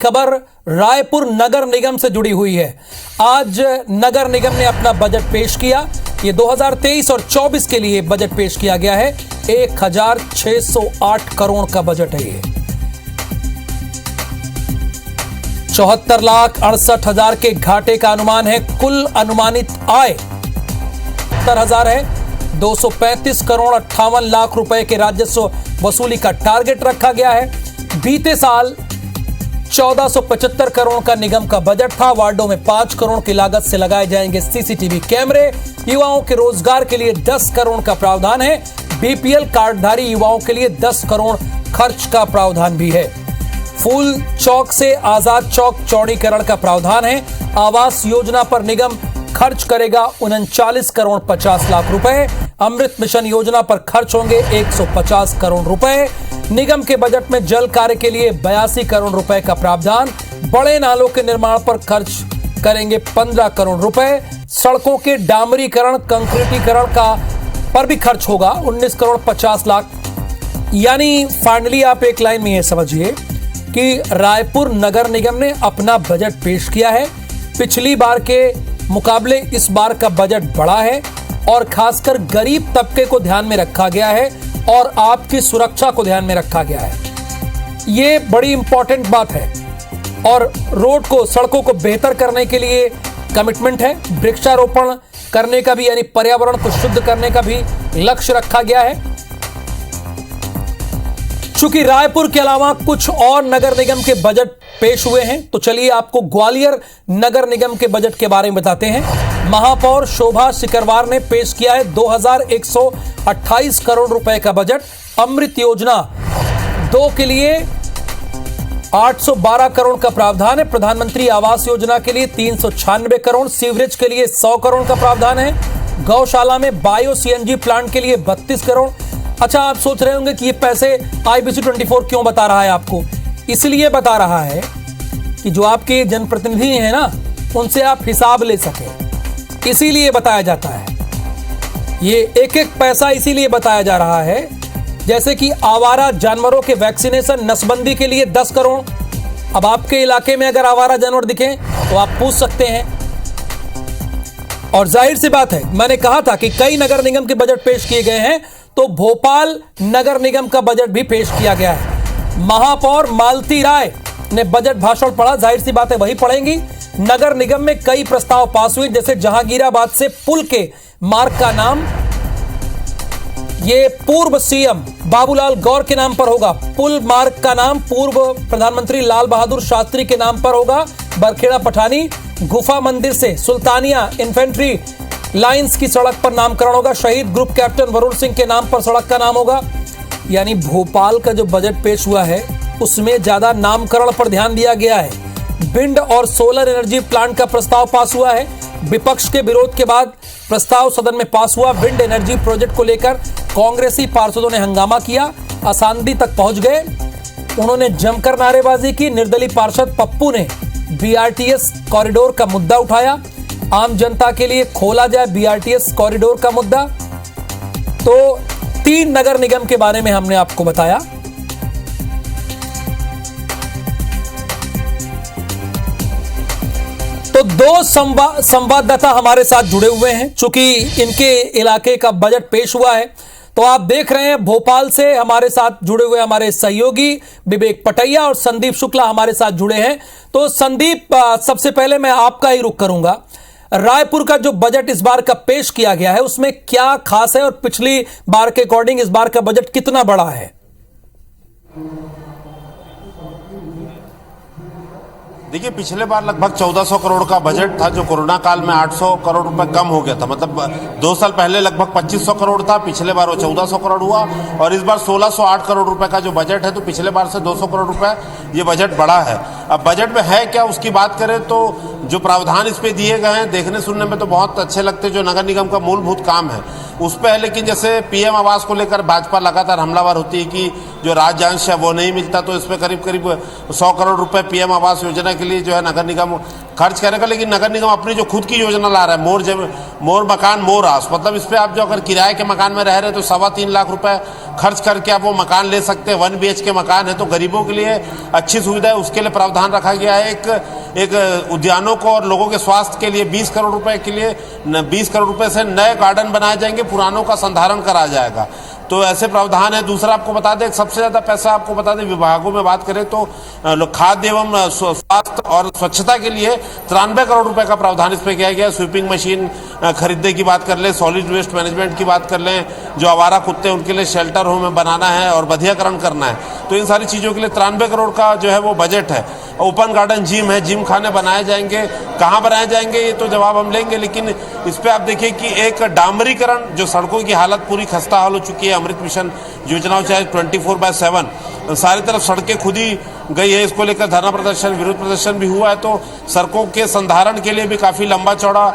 खबर रायपुर नगर निगम से जुड़ी हुई है। आज नगर निगम ने अपना बजट पेश किया। ये 2023 और 24 के लिए बजट पेश किया गया है। 1608 करोड़ का बजट है ये। 74,68,000 के घाटे का अनुमान है। कुल अनुमानित आय 70,000 है। 235 करोड़ 58 लाख रुपए के राजस्व वसूली का टारगेट रखा गया है। बीते साल 1475 करोड़ का निगम का बजट था। वार्डों में 5 करोड़ की लागत से लगाए जाएंगे सीसीटीवी कैमरे। युवाओं के रोजगार के लिए 10 करोड़ का प्रावधान है। बीपीएल कार्डधारी युवाओं के लिए 10 करोड़ खर्च का प्रावधान भी है। फूल चौक से आजाद चौक चौड़ीकरण का प्रावधान है। आवास योजना पर निगम खर्च करेगा 39 करोड़ 50 लाख रुपए। अमृत मिशन योजना पर खर्च होंगे 150 करोड़ रुपए। निगम के बजट में जल कार्य के लिए 82 करोड़ रुपए का प्रावधान। बड़े नालों के निर्माण पर खर्च करेंगे 15 करोड़ रुपए। सड़कों के डामरीकरण कंक्रीटीकरण का पर भी खर्च होगा 19 करोड़ 50 लाख। यानी फाइनली आप एक लाइन में यह समझिए कि रायपुर नगर निगम ने अपना बजट पेश किया है। पिछली बार के मुकाबले इस बार का बजट बड़ा है और खासकर गरीब तबके को ध्यान में रखा गया है और आपकी सुरक्षा को ध्यान में रखा गया है। ये बड़ी इंपॉर्टेंट बात है। और रोड को, सड़कों को बेहतर करने के लिए कमिटमेंट है। वृक्षारोपण करने का भी, यानी पर्यावरण को शुद्ध करने का भी लक्ष्य रखा गया है। चूंकि रायपुर के अलावा कुछ और नगर निगम के बजट पेश हुए हैं, तो चलिए आपको ग्वालियर नगर निगम के बजट के बारे में बताते हैं। महापौर शोभा सिकरवार ने पेश किया है 2128 करोड़ रुपए का बजट। अमृत योजना 2 के लिए 812 करोड़ का प्रावधान है। प्रधानमंत्री आवास योजना के लिए 396 करोड़। सीवरेज के लिए 100 करोड़ का प्रावधान है। गौशाला में बायो सीएनजी प्लांट के लिए 32 करोड़। अच्छा, आप सोच रहे होंगे कि ये पैसे IBC 24 क्यों बता रहा है आपको? इसलिए बता रहा है कि जो आपके जनप्रतिनिधि हैं ना, उनसे आप हिसाब ले सके, इसीलिए बताया जाता है। ये एक एक पैसा इसीलिए बताया जा रहा है। जैसे कि आवारा जानवरों के वैक्सीनेशन नसबंदी के लिए 10 करोड़। अब आपके इलाके में अगर आवारा जानवर दिखें तो आप पूछ सकते हैं। और जाहिर सी बात है, मैंने कहा था कि कई नगर निगम के बजट पेश किए गए हैं, तो भोपाल नगर निगम का बजट भी पेश किया गया है। महापौर मालती राय ने बजट भाषण पढ़ा। जाहिर सी बात है वही पढ़ेंगी। नगर निगम में कई प्रस्ताव पास हुए, जैसे जहांगीराबाद से पुल के मार्ग का नाम ये पूर्व सीएम बाबूलाल गौर के नाम पर होगा। पुल मार्ग का नाम पूर्व प्रधानमंत्री लाल बहादुर शास्त्री के नाम पर होगा। बरखेड़ा पठानी गुफा मंदिर से सुल्तानिया इन्फेंट्री लाइंस की सड़क पर नामकरण होगा। शहीद ग्रुप कैप्टन वरुण सिंह के नाम पर सड़क का नाम होगा। यानी भोपाल का जो बजट पेश हुआ है उसमें ज्यादा नामकरण पर ध्यान दिया गया है। विंड और सोलर एनर्जी प्लांट का प्रस्ताव पास हुआ है। विपक्ष के विरोध के बाद प्रस्ताव सदन में पास हुआ। विंड एनर्जी प्रोजेक्ट को लेकर कांग्रेसी पार्षदों ने हंगामा किया, असांदी तक पहुंच गए। उन्होंने जमकर नारेबाजी की। निर्दलीय पार्षद पप्पू ने BRTS कॉरिडोर का मुद्दा उठाया। आम जनता के लिए खोला जाए BRTS कॉरिडोर का मुद्दा। तो 3 नगर निगम के बारे में हमने आपको बताया। तो 2 संवाददाता हमारे साथ जुड़े हुए हैं, चूंकि इनके इलाके का बजट पेश हुआ है। तो आप देख रहे हैं भोपाल से हमारे साथ जुड़े हुए हमारे सहयोगी विवेक पटैया और संदीप शुक्ला हमारे साथ जुड़े हैं। तो संदीप, सबसे पहले मैं आपका ही रुख करूंगा। रायपुर का जो बजट इस बार का पेश किया गया है उसमें क्या खास है और पिछली बार के अकॉर्डिंग इस बार का बजट कितना बड़ा है? देखिए, पिछले बार लगभग 1400 करोड़ का बजट था, जो कोरोना काल में 800 करोड़ रुपए कम हो गया था। मतलब 2 साल पहले लगभग 2500 करोड़ था, पिछले बार वो 1400 करोड़ हुआ। और इस बार 1608 करोड़ रुपए का जो बजट है, तो पिछले बार से 200 करोड़ रुपए ये बजट बढ़ा है। अब बजट में है क्या, उसकी बात करें तो जो प्रावधान इस पे दिए गए हैं देखने सुनने में तो बहुत अच्छे लगते हैं। जो नगर निगम का मूलभूत काम है उस पर है, लेकिन जैसे PM आवास को लेकर भाजपा लगातार हमलावर होती है कि जो राज्यांश है वो नहीं मिलता, तो इस पर करीब 100 करोड़ रुपए PM आवास योजना के लिए जो है नगर निगम खर्च करेगा, लेकिन नगर निगम अपनी जो खुद की योजना ला रहा है, मोर मकान मोर आस, मतलब इस पे आप जो अगर किराए के मकान में रह रहे हैं तो 3.25 लाख रुपए खर्च करके आप वो मकान ले सकते हैं। 1 BHK मकान है तो गरीबों के लिए अच्छी सुविधा है, उसके लिए प्रावधान रखा गया है। एक उद्यानों को और लोगों के स्वास्थ्य के लिए 20 करोड़ रुपए के लिए 20 करोड़ रुपए से नए गार्डन बनाए जाएंगे, पुरानों का संधारण कराया जाएगा। तो ऐसे प्रावधान है। दूसरा आपको बता दें, सबसे ज्यादा पैसा आपको बता दें विभागों में बात करें तो खाद्य एवं स्वास्थ्य और स्वच्छता के लिए 93 करोड़ रुपए का प्रावधान इसमें किया गया। स्वीपिंग मशीन खरीदने की बात कर लें, सॉलिड वेस्ट मैनेजमेंट की बात कर लें, जो आवारा कुत्ते उनके लिए शेल्टर होम बनाना है और बधियाकरण करना है, तो इन सारी चीजों के लिए 93 करोड़ का जो है वो बजट है। ओपन गार्डन जिम है, जिम खाने बनाए जाएंगे। कहाँ बनाए जाएंगे ये तो जवाब हम लेंगे, लेकिन इस पे आप देखिए कि एक डामरीकरण, जो सड़कों की हालत पूरी खस्ता हाल हो चुकी है, अमृत मिशन योजनाओं चाहे 24/7 सारी तरफ सड़कें खुदी गई है। इसको लेकर धरना प्रदर्शन, विरोध प्रदर्शन भी हुआ है। तो सड़कों के संधारण के लिए भी काफी लंबा चौड़ा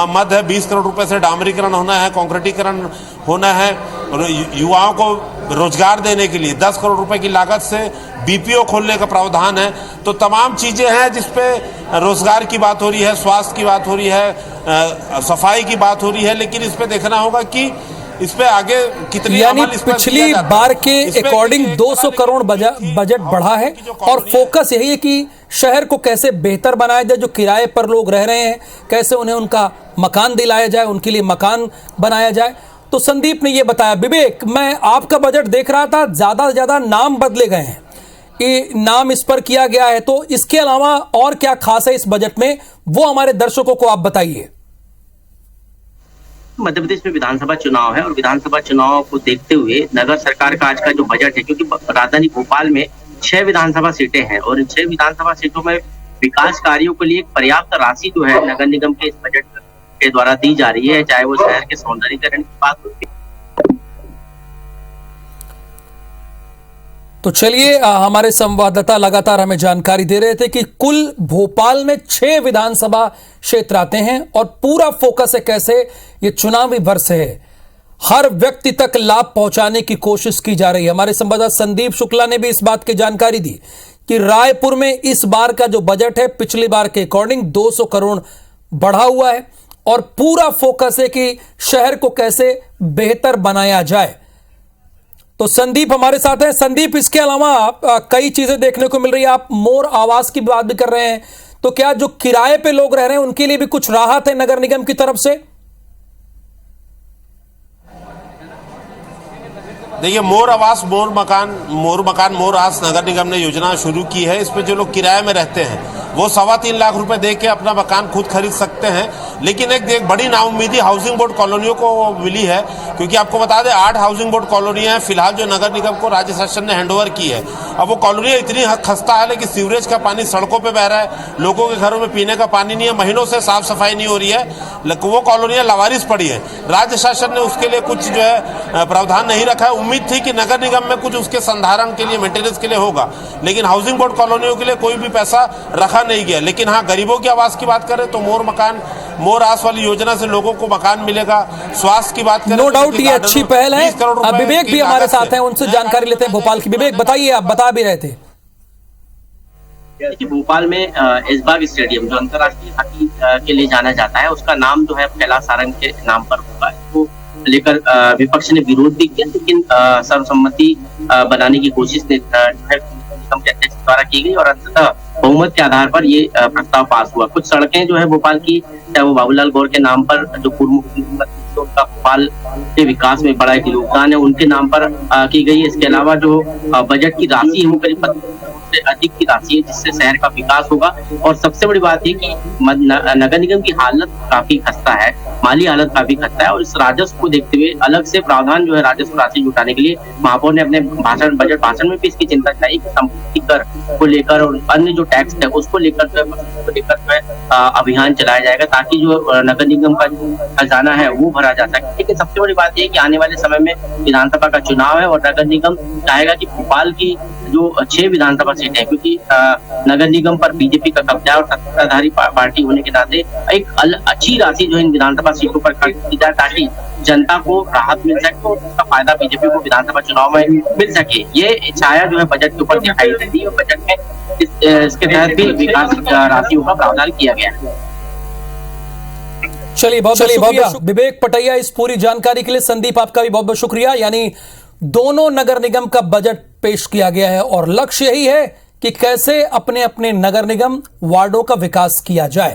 मद है। 20 करोड़ रुपए से डामरीकरण होना है, कंक्रीटीकरण होना है। युवाओं को रोजगार देने के लिए 10 करोड़ रुपए की लागत से BPO खोलने का प्रावधान है। तो तमाम चीजें हैं जिसपे रोजगार की बात हो रही है, स्वास्थ्य की बात हो रही है, सफाई की बात हो रही है, लेकिन इस पे देखना होगा कि इस पे आगे कितनी, यानी पिछली बार के अकॉर्डिंग 200 करोड़ बजट बढ़ा है और फोकस यही है कि शहर को कैसे बेहतर बनाया जाए। जो किराए पर लोग रह रहे हैं कैसे उन्हें उनका मकान दिलाया जाए, उनके लिए मकान बनाया जाए। तो संदीप ने ये बताया। विवेक, मैं आपका बजट देख रहा था, ज्यादा से ज्यादा नाम बदले गए हैं, ये नाम इस पर किया गया है, तो इसके अलावा और क्या खास है इस बजट में, वो हमारे दर्शकों को आप बताइए। मध्य प्रदेश में विधानसभा चुनाव है और विधानसभा चुनाव को देखते हुए नगर सरकार का आज का जो बजट है, क्योंकि राजधानी भोपाल में 6 विधानसभा सीटें हैं और इन 6 विधानसभा सीटों में विकास कार्यों के लिए एक पर्याप्त राशि जो है नगर निगम के इस बजट के द्वारा दी जा रही है, चाहे वो शहर के सौंदर्यीकरण की बात हो। तो चलिए, हमारे संवाददाता लगातार हमें जानकारी दे रहे थे कि कुल भोपाल में 6 विधानसभा क्षेत्र आते हैं और पूरा फोकस है कैसे ये चुनावी वर्ष है, हर व्यक्ति तक लाभ पहुंचाने की कोशिश की जा रही है। हमारे संवाददाता संदीप शुक्ला ने भी इस बात की जानकारी दी कि रायपुर में इस बार का जो बजट है पिछली बार के अकॉर्डिंग 200 करोड़ बढ़ा हुआ है और पूरा फोकस है कि शहर को कैसे बेहतर बनाया जाए। तो संदीप हमारे साथ हैं। संदीप, इसके अलावा कई चीजें देखने को मिल रही है, आप मोर आवास की बात भी कर रहे हैं, तो क्या जो किराए पे लोग रह रहे हैं उनके लिए भी कुछ राहत है नगर निगम की तरफ से? देखिए, मोर आवास मोर मकान मोर आस नगर निगम ने योजना शुरू की है। इसमें जो लोग किराए में रहते हैं वो 3.25 लाख रुपए दे के अपना मकान खुद खरीद सकते हैं। लेकिन एक बड़ी नाउम्मीदी हाउसिंग बोर्ड कॉलोनियों को मिली है, क्योंकि आपको बता दें 8 हाउसिंग बोर्ड कॉलोनियां हैं फिलहाल जो नगर निगम को राज्य शासन ने हैंडओवर की है। अब वो कॉलोनियां इतनी खस्ता हाल है कि सीवरेज का पानी सड़कों पर बह रहा है, लोगों के घरों में पीने का पानी नहीं है, महीनों से साफ सफाई नहीं हो रही है, वो कॉलोनियां लवारिस पड़ी है। राज्य शासन ने उसके लिए कुछ जो है प्रावधान नहीं रखा है। उम्मीद थी कि नगर निगम में कुछ उसके संधारण के लिए, मेंटेनेंस के लिए होगा, लेकिन हाउसिंग बोर्ड कॉलोनियों के लिए कोई भी पैसा रखा नहीं गया। लेकिन हाँ, गरीबों की आवास की बात करें तो मोर आस वाली योजना से लोगों को मकान मिलेगा। स्वास्थ्य की बात करें, नो डाउट ये अच्छी पहल है। विवेक भी हमारे साथ हैं, उनसे जानकारी लेते हैं भोपाल की। विवेक, बताइए, आप बता भी रहे थे। भोपाल में ऐशबाग स्टेडियम जो अंतर्राष्ट्रीय हॉकी के लिए जाना जाता है, उसका नाम जो है कैलाश सारंग के नाम पर होगा। तो लेकर विपक्ष ने विरोध भी किया, लेकिन सर्वसम्मति बनाने की कोशिश निगम के अध्यक्ष द्वारा की गई और अंततः बहुमत के आधार पर ये प्रस्ताव पास हुआ। कुछ सड़कें जो है भोपाल की, चाहे वो बाबूलाल गौर के नाम पर, जो पूर्व मुख्यमंत्री उनका भोपाल के विकास में बड़ा एक योगदान है, उनके नाम पर की गई। इसके अलावा जो बजट की राशि है वो करीब 25 से अधिक की राशि है, जिससे शहर का विकास होगा। और सबसे बड़ी बात है कि नगर निगम की हालत काफी खस्ता है, माली हालत काफी खस्ता है और इस राजस्व को देखते हुए अलग से प्रावधान जो है राजस्व राशि जुटाने के लिए महापौर ने अपने बजट भाषण में भी इसकी चिंता जताई कि संपत्ति कर को लेकर और अन्य जो टैक्स है उसको लेकर अभियान चलाया जाएगा, ताकि जो नगर निगम का खजाना है वो भरा जा सके। लेकिन सबसे बड़ी बात यह कि आने वाले समय में विधानसभा का चुनाव है और नगर निगम चाहेगा कि भोपाल की जो 6 विधानसभा सीटें हैं, क्योंकि नगर निगम पर बीजेपी का कब्जा और सत्ताधारी पार्टी होने के नाते एक अच्छी राशि जो इन विधानसभा विधानसभा सीटों पर खर्च की जाए ताकि जनता को राहत मिल सके और उसका फायदा बीजेपी को विधानसभा चुनाव में मिल सके। ये छाया जो है बजट के ऊपर दिखाई देती है और बजट में इसके तहत भी विकास राशियों का प्रावधान किया गया है। चलिए बहुत शुक्रिया विवेक पटैया इस पूरी जानकारी के लिए। संदीप आपका भी बहुत बहुत शुक्रिया। यानी दोनों नगर निगम का बजट पेश किया गया है और लक्ष्य यही है कि कैसे अपने अपने नगर निगम वार्डों का विकास किया जाए।